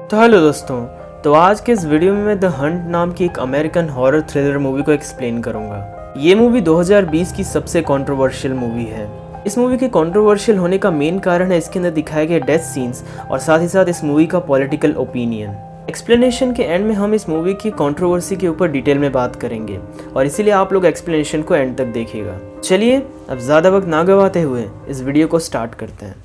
तो हेलो दोस्तों, तो आज के इस वीडियो में मैं द हंट नाम की एक अमेरिकन हॉरर थ्रिलर मूवी को एक्सप्लेन करूंगा। ये मूवी 2020 की सबसे कंट्रोवर्शियल मूवी है। इस मूवी के कंट्रोवर्शियल होने का मेन कारण है इसके अंदर दिखाए गए डेथ सीन्स और साथ ही साथ इस मूवी का पॉलिटिकल ओपिनियन। एक्सप्लेनेशन के एंड में हम इस मूवी की कंट्रोवर्सी के ऊपर डिटेल में बात करेंगे और इसीलिए आप लोग एक्सप्लेनेशन को एंड तक देखिएगा। चलिए अब ज़्यादा वक्त ना गवाते हुए इस वीडियो को स्टार्ट करते हैं।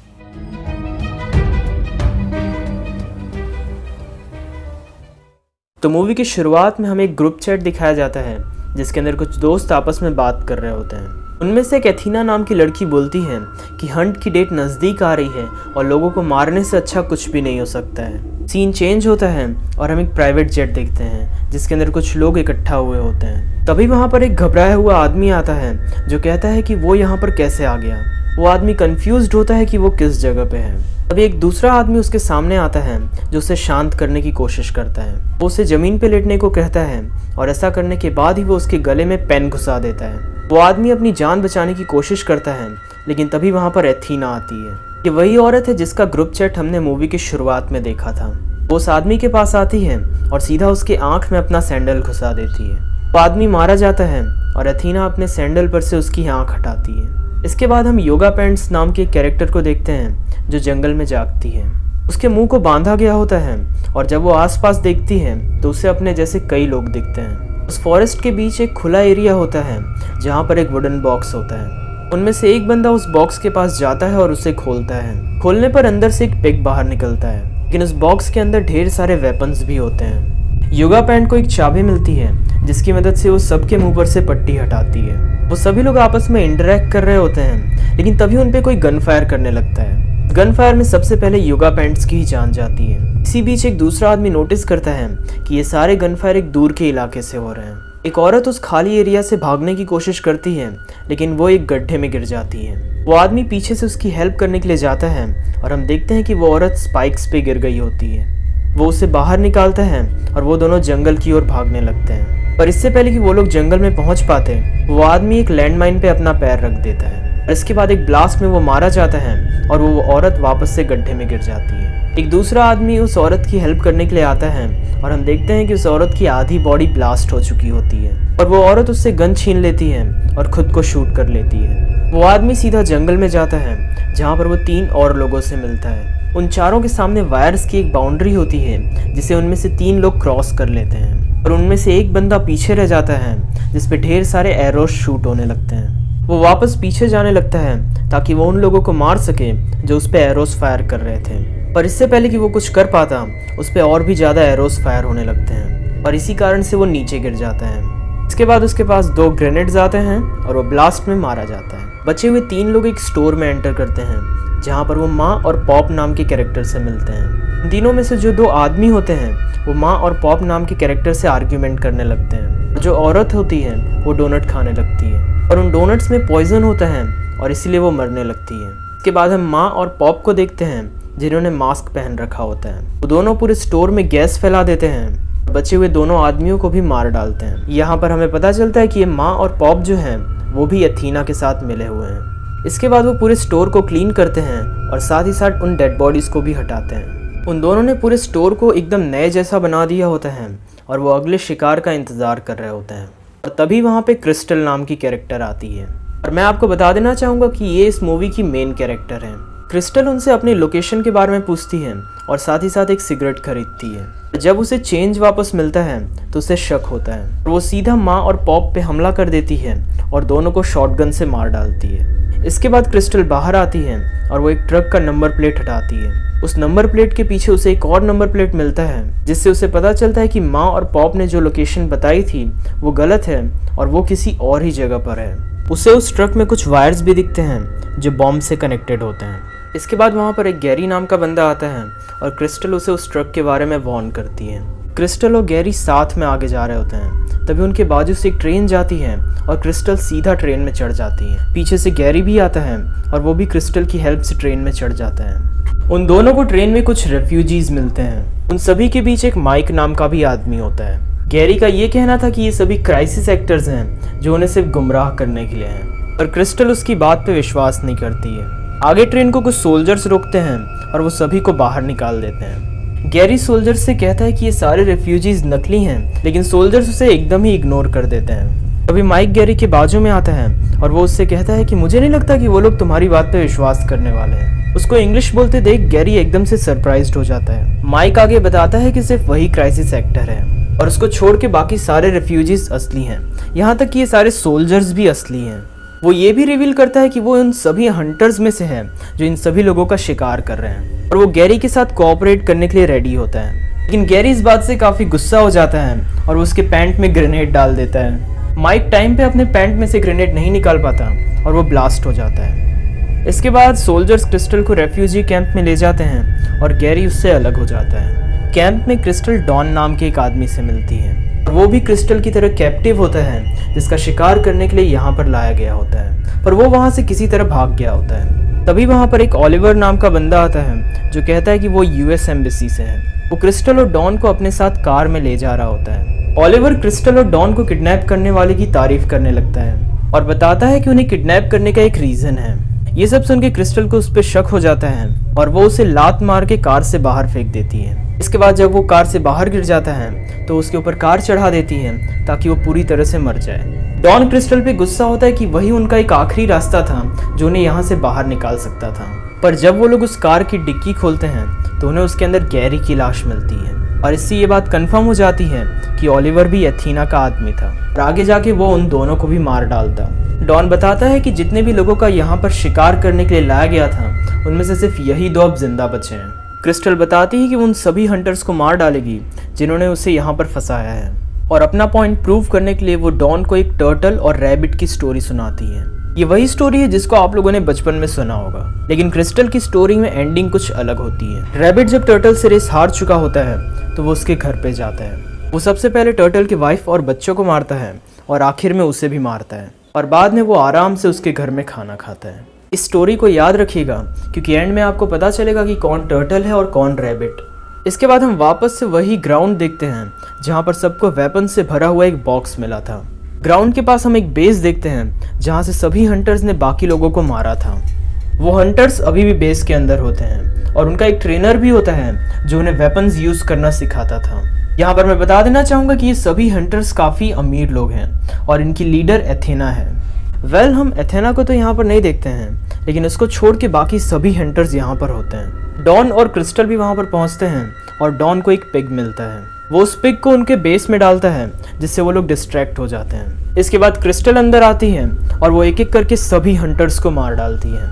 तो मूवी की शुरुआत में हमें एक ग्रुप चैट दिखाया जाता है जिसके अंदर कुछ दोस्त आपस में बात कर रहे होते हैं। उनमें से एक एथीना नाम की लड़की बोलती है कि हंट की डेट नज़दीक आ रही है और लोगों को मारने से अच्छा कुछ भी नहीं हो सकता है। सीन चेंज होता है और हम एक प्राइवेट जेट देखते हैं जिसके अंदर कुछ लोग इकट्ठा हुए होते हैं। तभी वहाँ पर एक घबराया हुआ आदमी आता है जो कहता है कि वो यहाँ पर कैसे आ गया। वो आदमी कंफ्यूज्ड होता है कि वो किस जगह पे है। तभी एक दूसरा आदमी उसके सामने आता है जो उसे शांत करने की कोशिश करता है। वो उसे जमीन पे लेटने को कहता है और ऐसा करने के बाद ही वो उसके गले में पेन घुसा देता है। वो आदमी अपनी जान बचाने की कोशिश करता है लेकिन तभी वहाँ पर एथीना आती है। ये वही औरत है जिसका ग्रुप चैट हमने मूवी की शुरुआत में देखा था। वो उस आदमी के पास आती है और सीधा उसके आँख में अपना सैंडल घुसा देती है। वो आदमी मारा जाता है और एथीना अपने सैंडल पर से उसकी आँख हटाती है। इसके बाद हम योगा पैंट्स नाम के कैरेक्टर को देखते हैं जो जंगल में जागती है। उसके मुंह को बांधा गया होता है और जब वो आसपास देखती है तो उसे अपने जैसे कई लोग दिखते हैं। उस फॉरेस्ट के बीच एक खुला एरिया होता है जहाँ पर एक वुडन बॉक्स होता है। उनमें से एक बंदा उस बॉक्स के पास जाता है और उसे खोलता है। खोलने पर अंदर से एक पिग बाहर निकलता है लेकिन उस बॉक्स के अंदर ढेर सारे वेपन्स भी होते हैं। योगा पैंट को एक चाबी मिलती है जिसकी मदद से वो सबके मुंह पर से पट्टी हटाती है। वो सभी लोग आपस में इंटरेक्ट कर रहे होते हैं लेकिन तभी उन पे कोई गन फायर करने लगता है। गन फायर में सबसे पहले योगा पैंट्स की ही जान जाती है। इसी बीच एक दूसरा आदमी नोटिस करता है कि ये सारे गन फायर एक दूर के इलाके से हो रहे हैं। एक औरत उस खाली एरिया से भागने की कोशिश करती है लेकिन वो एक गड्ढे में गिर जाती है। वो आदमी पीछे से उसकी हेल्प करने के लिए जाता है और हम देखते हैं कि वो औरत स्पाइक्स पे गिर गई होती है। वो उसे बाहर निकालता है और वो दोनों जंगल की ओर भागने लगते हैं। पर इससे पहले कि वो लोग जंगल में पहुंच पाते वो आदमी एक लैंडमाइन पे अपना पैर रख देता है और इसके बाद एक ब्लास्ट में वो मारा जाता है और वो औरत वापस से गड्ढे में गिर जाती है। एक दूसरा आदमी उस औरत की हेल्प करने के लिए आता है और हम देखते हैं कि उस औरत की आधी बॉडी ब्लास्ट हो चुकी होती है और वो औरत उससे गन छीन लेती है और खुद को शूट कर लेती है। वो आदमी सीधा जंगल में जाता है जहाँ पर वो 3 और लोगों से मिलता है। उन चारों के सामने वायर्स की एक बाउंड्री होती है जिसे उनमें से 3 लोग क्रॉस कर लेते हैं और उनमें से एक बंदा पीछे रह जाता है जिस पे ढेर सारे एरोस शूट होने लगते हैं। वो वापस पीछे जाने लगता है ताकि वो उन लोगों को मार सके जो उस पे एरोस फायर कर रहे थे। पर इससे पहले कि वो कुछ कर पाता उस पे और भी ज़्यादा एरोस फायर होने लगते हैं और इसी कारण से वो नीचे गिर जाता है। इसके बाद उसके पास 2 ग्रेनेड्स आते हैं और वो ब्लास्ट में मारा जाता है। बचे हुए 3 लोग एक स्टोर में एंटर करते हैं जहाँ पर वो माँ और पॉप नाम के कैरेक्टर से मिलते हैं। इन तीनों में से जो 2 आदमी होते हैं वो माँ और पॉप नाम के कैरेक्टर से आर्ग्यूमेंट करने लगते हैं। जो औरत होती है वो डोनट खाने लगती है और उन डोनट्स में पॉइजन होता है और इसीलिए वो मरने लगती है। इसके बाद हम माँ और पॉप को देखते हैं जिन्होंने मास्क पहन रखा होता है। वो दोनों पूरे स्टोर में गैस फैला देते हैं। बचे हुए दोनों आदमियों को भी मार डालते हैं। यहाँ पर हमें पता चलता है कि ये माँ और पॉप जो हैं वो भी एथीना के साथ मिले हुए हैं। इसके बाद वो पूरे स्टोर को क्लीन करते हैं और साथ ही साथ उन डेड बॉडीज़ को भी हटाते हैं। उन दोनों ने पूरे स्टोर को एकदम नए जैसा बना दिया होता है और वो अगले शिकार का इंतज़ार कर रहे होते हैं। और तभी वहाँ पे क्रिस्टल नाम की कैरेक्टर आती है और मैं आपको बता देना चाहूँगा कि ये इस मूवी की मेन कैरेक्टर है। क्रिस्टल उनसे अपनी लोकेशन के बारे में पूछती है और साथ ही साथ एक सिगरेट खरीदती है। जब उसे चेंज वापस मिलता है तो उसे शक होता है और वो सीधा माँ और पॉप पे हमला कर देती है और दोनों को शॉटगन से मार डालती है। इसके बाद क्रिस्टल बाहर आती है और वो एक ट्रक का नंबर प्लेट हटाती है। उस नंबर प्लेट के पीछे उसे एक और नंबर प्लेट मिलता है जिससे उसे पता चलता है कि माँ और पॉप ने जो लोकेशन बताई थी वो गलत है और वो किसी और ही जगह पर है। उसे उस ट्रक में कुछ वायर्स भी दिखते हैं जो बॉम्ब से कनेक्टेड होते हैं। इसके बाद वहाँ पर एक गैरी नाम का बंदा आता है और क्रिस्टल उसे उस ट्रक के बारे में वार्न करती है। क्रिस्टल और गैरी साथ में आगे जा रहे होते हैं। तभी उनके बाजू से एक ट्रेन जाती है और क्रिस्टल सीधा ट्रेन में चढ़ जाती है। पीछे से गैरी भी आता है और वो भी क्रिस्टल की हेल्प से ट्रेन में चढ़ जाता है। उन दोनों को ट्रेन में कुछ रेफ्यूजीज मिलते हैं। उन सभी के बीच एक माइक नाम का भी आदमी होता है। गैरी का ये कहना था कि ये सभी क्राइसिस एक्टर्स हैं जो उन्हें सिर्फ गुमराह करने के लिए हैं, पर क्रिस्टल उसकी बात पे विश्वास नहीं करती है। आगे ट्रेन को कुछ सोल्जर्स रोकते हैं और वो सभी को बाहर निकाल देते हैं। गैरी सोल्जर्स से कहता है कि ये सारे रेफ्यूजीज नकली हैं, लेकिन सोल्जर्स उसे एकदम ही इग्नोर कर देते हैं। तभी माइक गैरी के बाजू में आता है और वो उससे कहता है कि मुझे नहीं लगता कि वो लोग तुम्हारी बात पे विश्वास करने वाले हैं। उसको इंग्लिश बोलते देख गैरी एकदम से सरप्राइज्ड हो जाता है। माइक आगे बताता है कि सिर्फ वही क्राइसिस एक्टर है और उसको छोड़ के बाकी सारे रेफ्यूजीज असली हैं, यहाँ तक कि ये सारे सोल्जर्स भी असली हैं। वो ये भी रिवील करता है कि वो उन सभी हंटर्स में से है जो इन सभी लोगों का शिकार कर रहे हैं और वो गैरी के साथ कोऑपरेट करने के लिए रेडी होता है। लेकिन गैरी इस बात से काफ़ी गुस्सा हो जाता है और वो उसके पैंट में ग्रेनेड डाल देता है। माइक टाइम पे अपने पैंट में से ग्रेनेड नहीं निकाल पाता और वो ब्लास्ट हो जाता है। इसके बाद सोल्जर्स क्रिस्टल को रेफ्यूजी कैंप में ले जाते हैं और गैरी उससे अलग हो जाता है। कैंप में क्रिस्टल डॉन नाम के एक आदमी से मिलती है और वो भी क्रिस्टल की तरह कैप्टिव होता है जिसका शिकार करने के लिए यहाँ पर लाया गया होता है, पर वो वहाँ से किसी तरह भाग गया होता है। तभी वहाँ पर एक ओलिवर नाम का बंदा आता है जो कहता है कि वो यूएस एम्बेसी से है। वो क्रिस्टल और डॉन को अपने साथ कार में ले जा रहा होता है। ओलिवर क्रिस्टल और डॉन को किडनैप करने वाले की तारीफ करने लगता है और बताता है कि उन्हें किडनैप करने का एक रीजन है। ये सब सुन के क्रिस्टल को उस पर शक हो जाता है और वो उसे लात मार के कार से बाहर फेंक देती है। इसके बाद जब वो कार से बाहर गिर जाता है तो उसके ऊपर कार चढ़ा देती है ताकि वो पूरी तरह से मर जाए। डॉन क्रिस्टल पे गुस्सा होता है कि वही उनका एक आखिरी रास्ता था जो उन्हें यहाँ से बाहर निकाल सकता था, पर जब वो लोग उस कार की डिक्की खोलते हैं तो उन्हें उसके अंदर गैरी की लाश मिलती है और इससे ये बात कंफर्म हो जाती है कि ओलिवर भी एथीना का आदमी था और आगे जाके वो उन दोनों को भी मार डालता। डॉन बताता है कि जितने भी लोगों का यहाँ पर शिकार करने के लिए लाया गया था उनमें से सिर्फ यही 2 अब जिंदा बचे हैं। क्रिस्टल बताती है कि वो उन सभी हंटर्स को मार डालेगी जिन्होंने उसे यहाँ पर फंसाया है और अपना पॉइंट प्रूव करने के लिए वो डॉन को एक टर्टल और रैबिट की स्टोरी सुनाती है। ये वही स्टोरी है जिसको आप लोगों ने बचपन में सुना होगा, लेकिन क्रिस्टल की स्टोरी में एंडिंग कुछ अलग होती है। रैबिट जब टर्टल से रेस हार चुका होता है तो वो उसके घर पे जाता है। वो सबसे पहले टर्टल की वाइफ और बच्चों को मारता है और आखिर में उसे भी मारता है और बाद में वो आराम से उसके घर में खाना खाता है। इस स्टोरी को याद रखिएगा क्योंकि एंड में आपको पता चलेगा कि कौन टर्टल है और कौन रैबिट। इसके बाद हम वापस से वही ग्राउंड देखते हैं जहाँ पर सबको वेपन से भरा हुआ एक बॉक्स मिला था। ग्राउंड के पास हम एक बेस देखते हैं जहाँ से सभी हंटर्स ने बाकी लोगों को मारा था। वो हंटर्स अभी भी बेस के अंदर होते हैं और उनका एक ट्रेनर भी होता है जो उन्हें वेपन्स यूज करना सिखाता था। यहाँ पर मैं बता देना चाहूँगा कि ये सभी हंटर्स काफ़ी अमीर लोग हैं और इनकी लीडर एथेना है। हम एथेना को तो यहाँ पर नहीं देखते हैं, लेकिन उसको छोड़ के बाकी सभी हंटर्स यहाँ पर होते हैं। डॉन और क्रिस्टल भी वहाँ पर पहुँचते हैं और डॉन को एक पिग मिलता है। वो उस पिग को उनके बेस में डालता है जिससे वो लोग डिस्ट्रैक्ट हो जाते हैं। इसके बाद क्रिस्टल अंदर आती है और वो एक एक करके सभी हंटर्स को मार डालती है,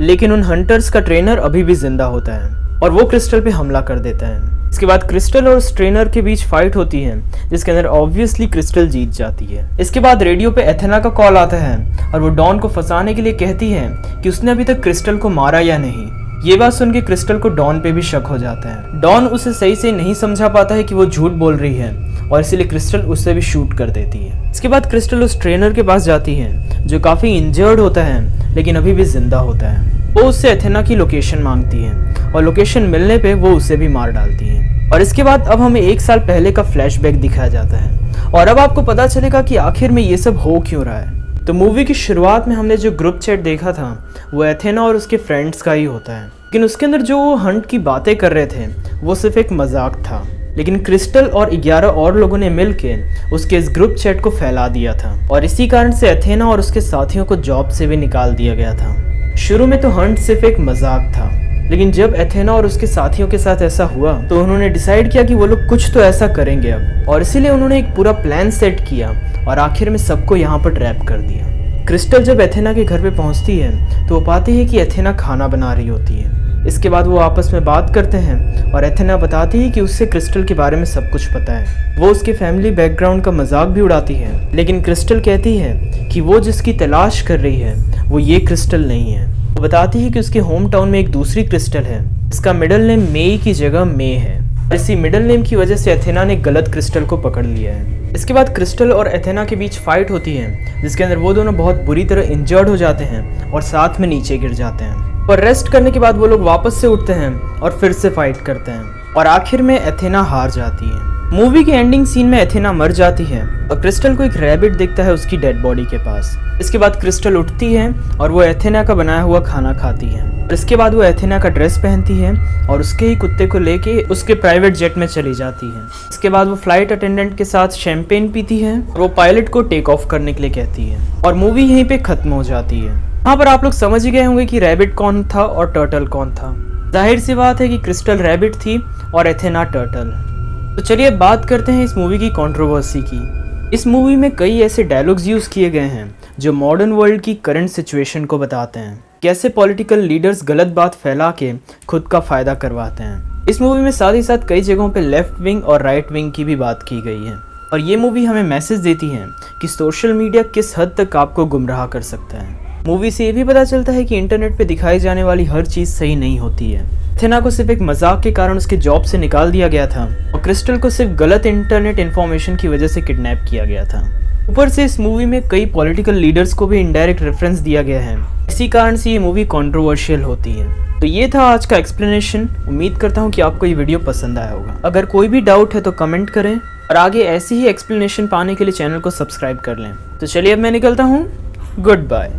लेकिन उन हंटर्स का ट्रेनर अभी भी जिंदा होता है और वो क्रिस्टल पे हमला कर देता है। इसके बाद क्रिस्टल और उस ट्रेनर के बीच फाइट होती है जिसके अंदर ऑब्वियसली क्रिस्टल जीत जाती है। इसके बाद रेडियो पे एथेना का कॉल आता है और वो डॉन को फंसाने के लिए कहती है कि उसने अभी तक क्रिस्टल को मारा या नहीं। ये बात सुन के क्रिस्टल को डॉन पे भी शक हो जाता है। डॉन उसे सही से नहीं समझा पाता है कि वो झूठ बोल रही है और इसीलिए क्रिस्टल उससे भी शूट कर देती है। इसके बाद क्रिस्टल उस ट्रेनर के पास जाती है जो काफ़ी इंजर्ड होता है लेकिन अभी भी जिंदा होता है। वो उससे एथेना की लोकेशन मांगती है और लोकेशन मिलने पे वो उसे भी मार डालती है। और इसके बाद अब हमें 1 साल पहले का फ्लैशबैक दिखाया जाता है और अब आपको पता चलेगा कि आखिर में ये सब हो क्यों रहा है। तो मूवी की शुरुआत में हमने जो ग्रुप चैट देखा था वो एथेना और उसके फ्रेंड्स का ही होता है, लेकिन उसके अंदर जो वो हंट की बातें कर रहे थे वो सिर्फ एक मजाक था। लेकिन क्रिस्टल और 11 और लोगों ने मिलके उसके इस ग्रुप चैट को फैला दिया था और इसी कारण से एथेना और उसके साथियों को जॉब से भी निकाल दिया गया था। शुरू में तो हंट सिर्फ एक मजाक था, लेकिन जब एथेना और उसके साथियों के साथ ऐसा हुआ तो उन्होंने डिसाइड किया कि वो लोग कुछ तो ऐसा करेंगे अब, और इसीलिए उन्होंने एक पूरा प्लान सेट किया और आखिर में सबको यहाँ पर ट्रैप कर दिया। क्रिस्टल जब एथेना के घर पे पहुँचती है तो वो पाती है कि एथेना खाना बना रही होती है। इसके बाद वो आपस में बात करते हैं और एथेना बताती है कि उससे क्रिस्टल के बारे में सब कुछ पता है। वो उसके फैमिली बैकग्राउंड का मजाक भी उड़ाती है, लेकिन क्रिस्टल कहती है कि वो जिसकी तलाश कर रही है वो ये क्रिस्टल नहीं है। वो बताती है कि उसके होम टाउन में एक दूसरी क्रिस्टल है, इसका मिडिल नेम मेई की जगह मे है। इसी मिडिल नेम की वजह से एथेना ने गलत क्रिस्टल को पकड़ लिया है। इसके बाद क्रिस्टल और एथेना के बीच फाइट होती है जिसके अंदर वो दोनों बहुत बुरी तरह इंजर्ड हो जाते हैं और साथ में नीचे गिर जाते हैं। पर रेस्ट करने के बाद वो लोग वापस से उठते हैं और फिर से फाइट करते हैं और आखिर में एथेना हार जाती है। मूवी के एंडिंग सीन में एथेना मर जाती है और क्रिस्टल को एक रैबिट दिखता है उसकी डेड बॉडी के पास। इसके बाद क्रिस्टल उठती है और वो एथेना का बनाया हुआ खाना खाती है। और इसके बाद वो एथेना का ड्रेस पहनती है और उसके ही कुत्ते को लेके उसके प्राइवेट जेट में चली जाती है। इसके बाद वो फ्लाइट अटेंडेंट के साथ शैंपेन पीती है और वो पायलट को टेक ऑफ करने के लिए कहती है और मूवी यहीं पे खत्म हो जाती है। यहाँ पर आप लोग समझ ही गए होंगे कि रैबिट कौन था और टर्टल कौन था। जाहिर सी बात है कि क्रिस्टल रैबिट थी और एथेना टर्टल। तो चलिए बात करते हैं इस मूवी की कंट्रोवर्सी की। इस मूवी में कई ऐसे डायलॉग्स यूज़ किए गए हैं जो मॉडर्न वर्ल्ड की करंट सिचुएशन को बताते हैं, कैसे पॉलिटिकल लीडर्स गलत बात फैला के खुद का फ़ायदा करवाते हैं। इस मूवी में साथ ही साथ कई जगहों पे लेफ्ट विंग और राइट विंग की भी बात की गई है और ये मूवी हमें मैसेज देती है कि सोशल मीडिया किस हद तक आपको गुमराह कर सकता है। मूवी से ये भी पता चलता है कि इंटरनेट पे दिखाई जाने वाली हर चीज़ सही नहीं होती है। एथेना को सिर्फ एक मजाक के कारण उसके जॉब से निकाल दिया गया था और क्रिस्टल को सिर्फ गलत इंटरनेट इन्फॉर्मेशन की वजह से किडनैप किया गया था। ऊपर से इस मूवी में कई पॉलिटिकल लीडर्स को भी इनडायरेक्ट रेफरेंस दिया गया है। इसी कारण से ये मूवी कंट्रोवर्शियल होती है। तो ये था आज का एक्सप्लेनेशन। उम्मीद करता हूँ कि आपको ये वीडियो पसंद आया होगा। अगर कोई भी डाउट है तो कमेंट करें और आगे ऐसी ही एक्सप्लेनेशन पाने के लिए चैनल को सब्सक्राइब कर लें। तो चलिए अब मैं निकलता हूँ। Good bye.